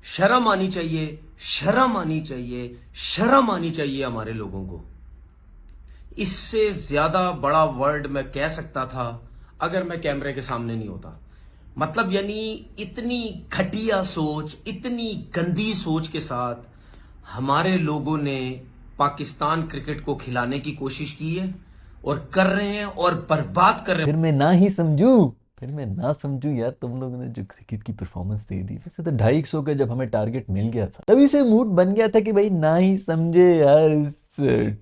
शर्म आनी चाहिए, शर्म आनी चाहिए, शर्म आनी चाहिए हमारे लोगों को। इससे ज्यादा बड़ा वर्ड मैं कह सकता था अगर मैं कैमरे के सामने नहीं होता। मतलब यानी इतनी घटिया सोच, इतनी गंदी सोच के साथ हमारे लोगों ने पाकिस्तान क्रिकेट को खिलाने की कोशिश की है और कर रहे हैं और बर्बाद कर रहे हैं। फिर मैं ना समझू यार, तुम लोगों ने जो क्रिकेट की परफॉर्मेंस दे दी। वैसे तो 250 का जब हमें टारगेट मिल गया था तभी से मूड बन गया था कि भाई ना ही समझे यार, इस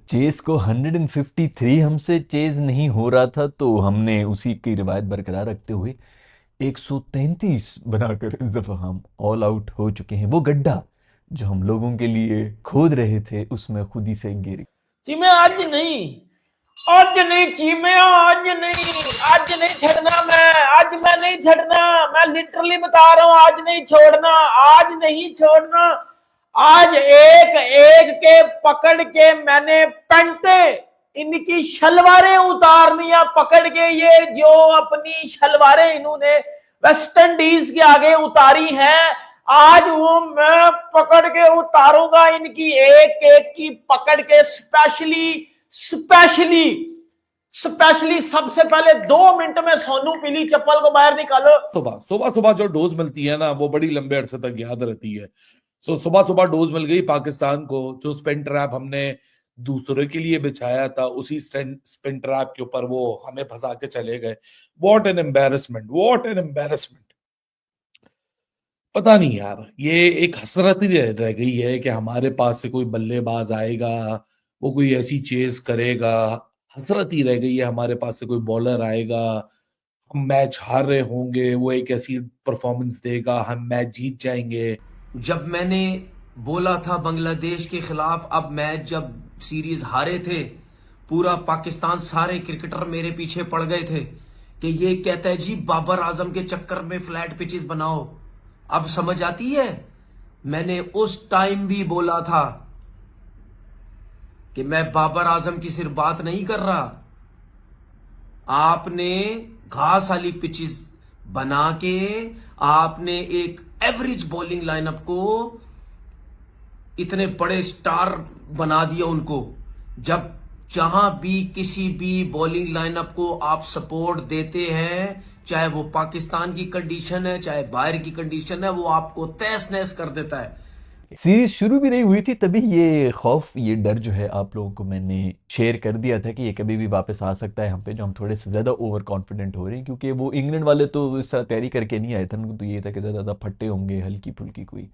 चेस को 153 हमसे चेज नहीं हो रहा था, तो हमने उसी की रिवायत बरकरार रखते हुए 133 बनाकर इस दफा हम ऑल आउट हो चुके हैं। वो गड्ढा जो हम लोगों के लिए खोद रहे थे उसमें खुद ही से गिर। जी मैं आज नहीं चीमे, आज नहीं छड़ना। मैं नहीं छड़ना। मैं लिटरली बता रहा हूं, आज नहीं छोड़ना, आज नहीं छोड़ना। आज एक एक के पकड़ के मैंने पेंटे इनकी शलवारें उतारनी है। पकड़ के ये जो अपनी शलवारें इन्होंने वेस्ट इंडीज के आगे उतारी हैं, आज वो मैं पकड़ के उतारूंगा इनकी एक एक की पकड़ के। स्पेशली सबसे पहले 2 मिनट में सोनू पीली चप्पल को बाहर निकालो। सुबह सुबह सुबह जो डोज मिलती है ना, वो बड़ी लंबे अरसे तक याद रहती है। सुबह सुबह डोज मिल गई पाकिस्तान को। जो स्पिन ट्रैप हमने दूसरे के लिए बिछाया था, उसी स्पिन ट्रैप के ऊपर वो हमें फंसा के चले गए। What an embarrassment, what an embarrassment. पता नहीं यार, ये एक हसरत ही रह गई है कि हमारे पास से कोई बल्लेबाज आएगा, वो कोई ऐसी चेज करेगा। हसरत ही रह गई है, हमारे पास से कोई बॉलर आएगा, हम मैच हार रहे होंगे, वो एक ऐसी परफॉर्मेंस देगा, हम मैच जीत जाएंगे। जब मैंने बोला था बांग्लादेश के खिलाफ, अब मैच जब सीरीज हारे थे, पूरा पाकिस्तान, सारे क्रिकेटर मेरे पीछे पड़ गए थे कि ये कहता है जी बाबर आजम के चक्कर में फ्लैट पिचेस बनाओ। अब समझ आती है, मैंने उस टाइम भी बोला था कि मैं बाबर आजम की सिर्फ बात नहीं कर रहा। आपने घास वाली पिचेस बना के आपने एक एवरेज बॉलिंग लाइनअप को इतने बड़े स्टार बना दिया उनको। जब जहां भी किसी भी बॉलिंग लाइनअप को आप सपोर्ट देते हैं, चाहे वो पाकिस्तान की कंडीशन है चाहे बाहर की कंडीशन है, वो आपको तहस नहस कर देता है। सीरीज शुरू भी नहीं हुई थी तभी ये खौफ, ये डर जो है आप लोगों को मैंने शेयर कर दिया था कि ये कभी भी वापस आ सकता है हम पे, जो हम थोड़े से ज़्यादा ओवर कॉन्फिडेंट हो रहे हैं। क्योंकि वो इंग्लैंड वाले तो इस तरह तैयारी करके नहीं आए थे, उनको तो ये था कि ज़्यादा फट्टे होंगे, हल्की फुल्की कोई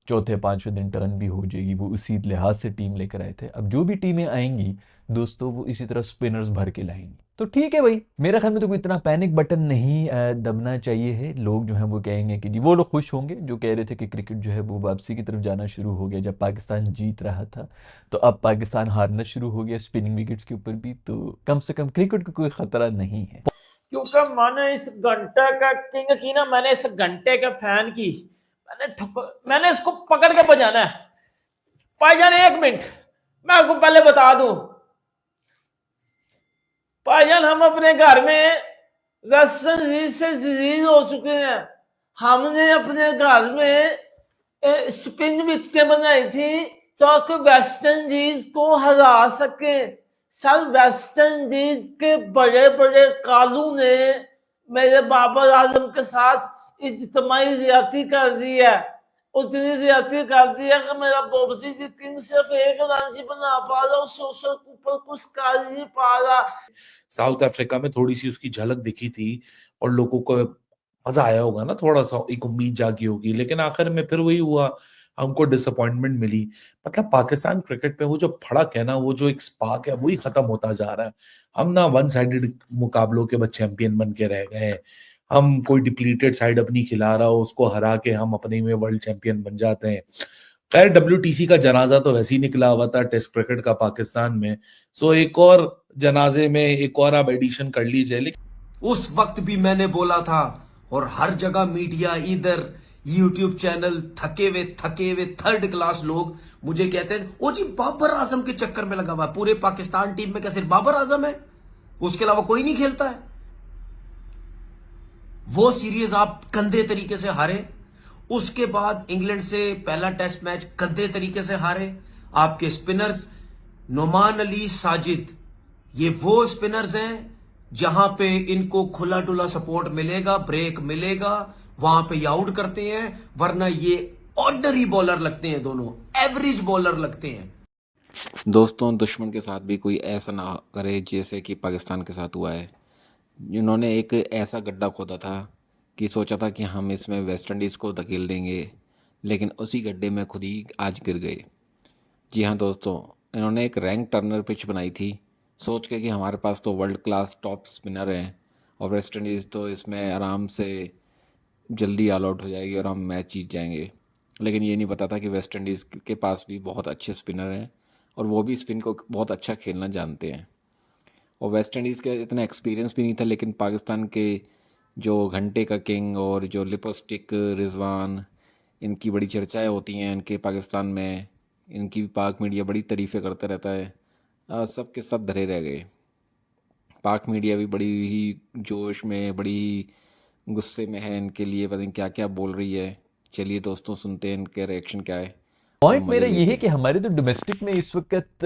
चौथे पांचवें दिन टर्न भी हो जाएगी, वो उसी लिहाज से टीम लेकर आए थे। अब जो भी टीमें आएंगी दोस्तों, वो इसी तरह स्पिनर्स भर के लाएंगी। तो ठीक है भाई, मेरा ख्याल में तो कोई इतना पैनिक बटन नहीं दबना चाहिए है। लोग जो हैं वो कहेंगे कि जी, वो लोग खुश होंगे जो कह रहे थे कि क्रिकेट जो है वो वापसी की तरफ जाना शुरू हो गया जब पाकिस्तान जीत रहा था। तो अब पाकिस्तान हारना शुरू हो गया स्पिनिंग विकेट्स के ऊपर भी, तो कम से कम क्रिकेट को कोई खतरा नहीं है। क्योंकि मैंने इस घंटे का किंग की ना, मैंने इस घंटे के फैन की, मैंने इसको पकड़ के बजाना है। भाईजान 1 मिनट मैं आपको पहले बता दूं, भाईजान हम अपने घर में वेस्ट इंडीज से डिजीज हो चुके हैं। हमने अपने घर में स्पिन विकेटें बनाई थी ताकि वेस्ट इंडीज को हरा सके। सर वेस्ट इंडीज के बड़े बड़े कालू ने मेरे बाबर आजम के साथ इज्तिमाई ज्यादती कर दी है। उतनी ज्यादती कर दी है कि मेरा बोबसी जी किंग सिर्फ 1 रन ही बना पा रहा, सोशल ऊपर कुछ कर नहीं पा रहा। साउथ अफ्रीका में थोड़ी सी उसकी झलक दिखी थी और लोगों को मजा आया होगा ना, थोड़ा सा एक उम्मीद जागी होगी, लेकिन आखिर में फिर वही हुआ, हमको डिसअपॉइंटमेंट मिली। मतलब पाकिस्तान क्रिकेट में वो जो फड़क है ना, वो जो एक स्पार्क है, वही खत्म होता जा रहा है। हम ना वन साइडेड मुकाबलों के चैंपियन बन के रह गए हैं। हम कोई डिप्लीटेड साइड अपनी खिला रहा हो, उसको हरा के हम अपने में वर्ल्ड चैंपियन बन जाते हैं। खैर WTC का जनाजा तो वैसे ही निकला हुआ था टेस्ट क्रिकेट का पाकिस्तान में, सो एक और जनाजे में एक और आप एडिशन कर लीजिए। लेकिन उस वक्त भी मैंने बोला था, और हर जगह मीडिया, इधर यूट्यूब चैनल, थके हुए थर्ड क्लास लोग मुझे कहते हैं ओ जी बाबर आजम के चक्कर में लगा हुआ है। पूरे पाकिस्तान टीम में क्या सिर्फ बाबर आजम है? उसके अलावा कोई नहीं खेलता है? वो सीरीज आप गंदे तरीके से हारे, उसके बाद इंग्लैंड से पहला टेस्ट मैच गंदे तरीके से हारे। आपके स्पिनर्स नोमान अली, साजिद, ये वो स्पिनर्स हैं जहां पे इनको खुला डुला सपोर्ट मिलेगा, ब्रेक मिलेगा, वहां पे ये आउट करते हैं, वरना ये ऑर्डिनरी बॉलर लगते हैं, दोनों एवरेज बॉलर लगते हैं। दोस्तों, दुश्मन के साथ भी कोई ऐसा ना करे जैसे कि पाकिस्तान के साथ हुआ है। इन्होंने एक ऐसा गड्ढा खोदा था कि सोचा था कि हम इसमें वेस्ट इंडीज़ को धकेल देंगे, लेकिन उसी गड्ढे में खुद ही आज गिर गए। जी हाँ दोस्तों, इन्होंने एक रैंक टर्नर पिच बनाई थी, सोच के कि हमारे पास तो वर्ल्ड क्लास टॉप स्पिनर हैं और वेस्ट इंडीज़ तो इसमें आराम से जल्दी ऑल आउट हो जाएगी और हम मैच जीत जाएंगे। लेकिन ये नहीं पता था कि वेस्ट इंडीज़ के पास भी बहुत अच्छे स्पिनर हैं और वो भी स्पिन को बहुत अच्छा खेलना जानते हैं। और वेस्ट इंडीज़ का इतना एक्सपीरियंस भी नहीं था, लेकिन पाकिस्तान के जो घंटे का किंग और जो लिपस्टिक रिजवान, इनकी बड़ी चर्चाएं होती हैं इनके पाकिस्तान में, इनकी पाक मीडिया बड़ी तारीफ़ें करता रहता है। सब के सब धरे रह गए। पाक मीडिया भी बड़ी ही जोश में, बड़ी ही गुस्से में है इनके लिए, पता नहीं क्या क्या बोल रही है। चलिए दोस्तों, सुनते हैं इनके रिएक्शन क्या है। पॉइंट मजे मेरा ये है लेते कि हैं। हमारे तो डोमेस्टिक में इस वक्त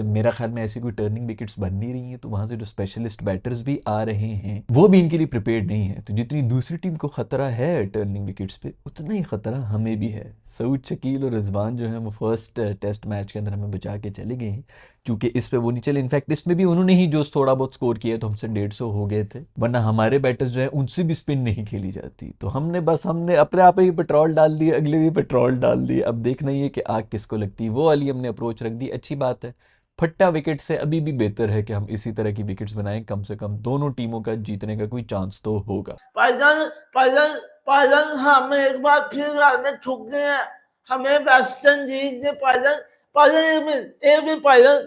मेरा ख्याल में ऐसी कोई टर्निंग विकेट्स बन नहीं रही हैं, तो वहां से जो स्पेशलिस्ट बैटर्स भी आ रहे हैं वो भी इनके लिए प्रिपेयर्ड नहीं है। तो जितनी दूसरी टीम को खतरा है टर्निंग विकेट्स पे, उतना ही खतरा हमें भी है। सऊद, शकील और रिजवान जो है वो फर्स्ट टेस्ट मैच के अंदर हमें बचा के चले गए हैं, क्योंकि इस पे वो नहीं चले। इनफैक्ट इसमें भी उन्होंने ही जो थोड़ा बहुत स्कोर किया तो हमसे 150 हो गए थे, वरना हमारे बैटर्स जो है उनसे भी स्पिन नहीं खेली जाती। तो हमने अपने आप ही पेट्रोल डाल दिए, अगले भी पेट्रोल डाल दिए। अब देखना ही है कि आग किसको लगती है। वो वाली हमने अप्रोच रख दी, अच्छी बात है। फट्टा विकेट से अभी भी बेहतर है कि हम इसी तरह की विकेट्स बनाएं, कम से कम दोनों टीमों का जीतने का कोई चांस तो होगा। पाकिस्तान पाकिस्तान पाकिस्तान हम एक बार फिर हार में ठुक गए हैं। हमें वेस्ट इंडीज ने पाकिस्तान पाकिस्तान एक मिनट पाकिस्तान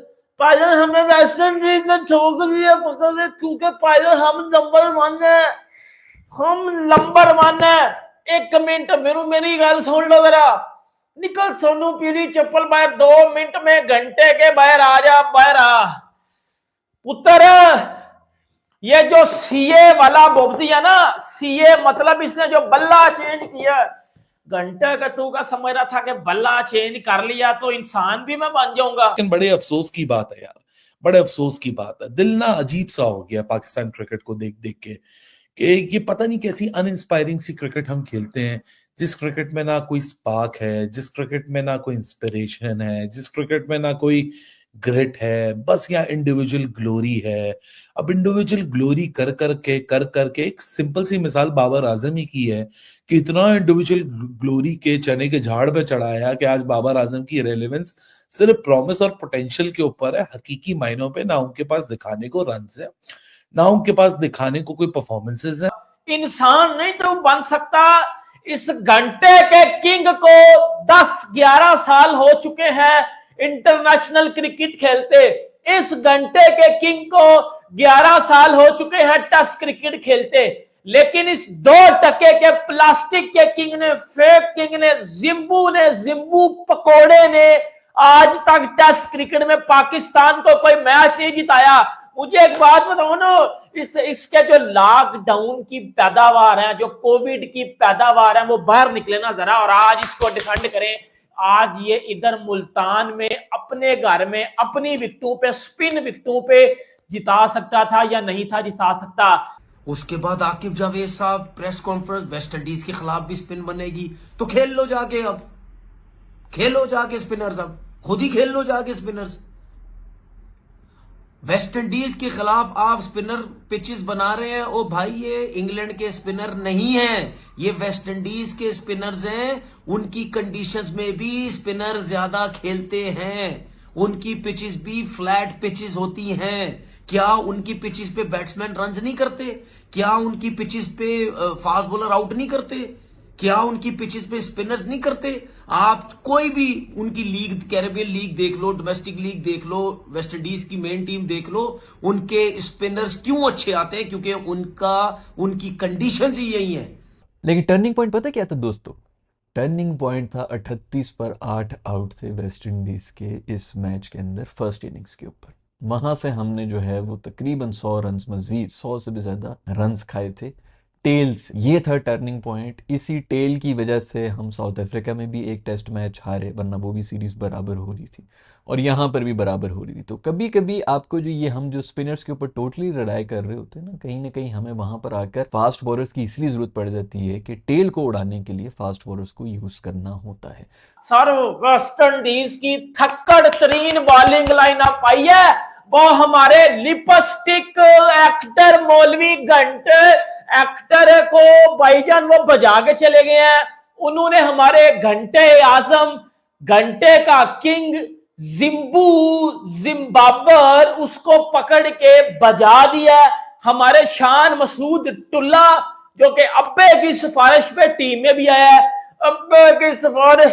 पाकिस्तान हमें वेस्ट इंडीज ने ठोक दिया पकड़ के, क्योंकि पाकिस्तान हम नंबर 1 है, हम नंबर 1 है। एक मिनट मेरी गल सुन लो जरा। निकल सोनू पीली चप्पल बाहर, 2 मिनट में घंटे के बाहर आ जा, बाहर आ पुत्र। ये जो सीए वाला बोबसी है ना, सीए मतलब इसने जो बल्ला चेंज किया, घंटे का तू का समझ रहा था कि बल्ला चेंज कर लिया तो इंसान भी मैं बन जाऊंगा। लेकिन बड़े अफसोस की बात है यार, बड़े अफसोस की बात है। दिल ना अजीब सा हो गया पाकिस्तान क्रिकेट को देख देख के, कि ये पता नहीं कैसी अनइंस्पायरिंग सी क्रिकेट हम खेलते हैं, जिस क्रिकेट में ना कोई स्पार्क है, जिस क्रिकेट में ना कोई इंस्पिरेशन है, जिस क्रिकेट में ना कोई ग्रिट है, बस यहाँ इंडिविजुअल ग्लोरी है। अब इंडिविजुअल ग्लोरी कर करके एक सिंपल सी मिसाल बाबर आजम ही की है कि इतना इंडिविजुअल ग्लोरी के चने के झाड़ पे चढ़ाया कि आज बाबर आजम की रेलेवेंस सिर्फ प्रॉमिस और पोटेंशियल के ऊपर है, हकीकी मायनों पे ना उनके पास दिखाने को रन्स है, ना उनके पास दिखाने को कोई परफॉर्मेंसेस है। इंसान नहीं तो बन सकता। इस घंटे के किंग को 10-11 साल हो चुके हैं इंटरनेशनल क्रिकेट खेलते। इस घंटे के किंग को 11 साल हो चुके हैं टेस्ट क्रिकेट खेलते। लेकिन इस 2% के प्लास्टिक के किंग ने, फेक किंग ने, जिम्बू पकोड़े ने आज तक टेस्ट क्रिकेट में पाकिस्तान को कोई मैच नहीं जिताया। मुझे एक बात बताओ ना, इसके जो लॉकडाउन की पैदावार है, जो कोविड की पैदावार है, वो बाहर निकले ना जरा और आज इसको डिफेंड करें। आज ये इधर मुल्तान में अपने घर में अपनी विकेटों पे, स्पिन विकेटों पे जिता सकता था या नहीं था जिता सकता। उसके बाद आकिब जावेद साहब प्रेस कॉन्फ्रेंस, वेस्ट इंडीज के खिलाफ भी स्पिन बनेगी, तो खेल लो जाके, अब खेलो जाके स्पिनर्स, अब खुद ही खेल लो जाके स्पिनर्स। वेस्ट इंडीज के खिलाफ आप स्पिनर पिचेस बना रहे हैं। ओ भाई, ये इंग्लैंड के स्पिनर नहीं हैं, ये वेस्ट इंडीज के स्पिनर्स हैं। उनकी कंडीशंस में भी स्पिनर ज्यादा खेलते हैं, उनकी पिचेस भी फ्लैट पिचेस होती हैं। क्या उनकी पिचेस पे बैट्समैन रन्स नहीं करते? क्या उनकी पिचेस पे फास्ट बॉलर आउट नहीं करते? क्या उनकी पिचेस पे स्पिनर्स नहीं करते? आप कोई भी उनकी लीग, कैरेबियन लीग देख लो, डोमेस्टिक लीग देख लो, वेस्ट इंडीज की मेन टीम देख लो, उनके स्पिनर्स क्यों अच्छे आते हैं? क्योंकि उनकी कंडीशंस ही यही हैं। लेकिन टर्निंग पॉइंट पता क्या था दोस्तों? टर्निंग पॉइंट था 38 पर 8 आउट थे वेस्ट इंडीज के इस मैच के अंदर फर्स्ट इनिंग्स के ऊपर। वहां से हमने जो है वो तकरीबन 100 रन्स, मजीद 100 से भी ज्यादा रन्स खाए थे, टेल्स, ये था टर्निंग पॉइंट। इसी टेल की वजह से हम साउथ अफ्रीका में भी एक टेस्ट मैच हारे, वरना वो भी सीरीज बराबर हो रही थी और यहाँ पर भी बराबर हो रही थी। तो कभी कभी आपको जो ये हम जो स्पिनर्स के ऊपर टोटली लड़ाई कर रहे होते हैं ना कहीं हमें वहां पर आकर फास्ट बॉलर्स की इसलिए जरूरत पड़ जाती है कि टेल को उड़ाने के लिए फास्ट बॉलर्स को यूज करना होता है। सर वेस्ट इंडीज की थक्कड़ तरीन बॉलिंग लाइनअप आई है, वो हमारे लिपस्टिक एक्टर मौलवी घंटे एक्टर को भाईजान वो बजा के चले गए हैं। उन्होंने हमारे घंटे आजम, घंटे का किंग जिम्बाबर उसको पकड़ के बजा दिया। हमारे शान मसूद टुल्ला जो कि अब्बे की सिफारिश पे टीम में भी आया है, अब्बे की सिफारिश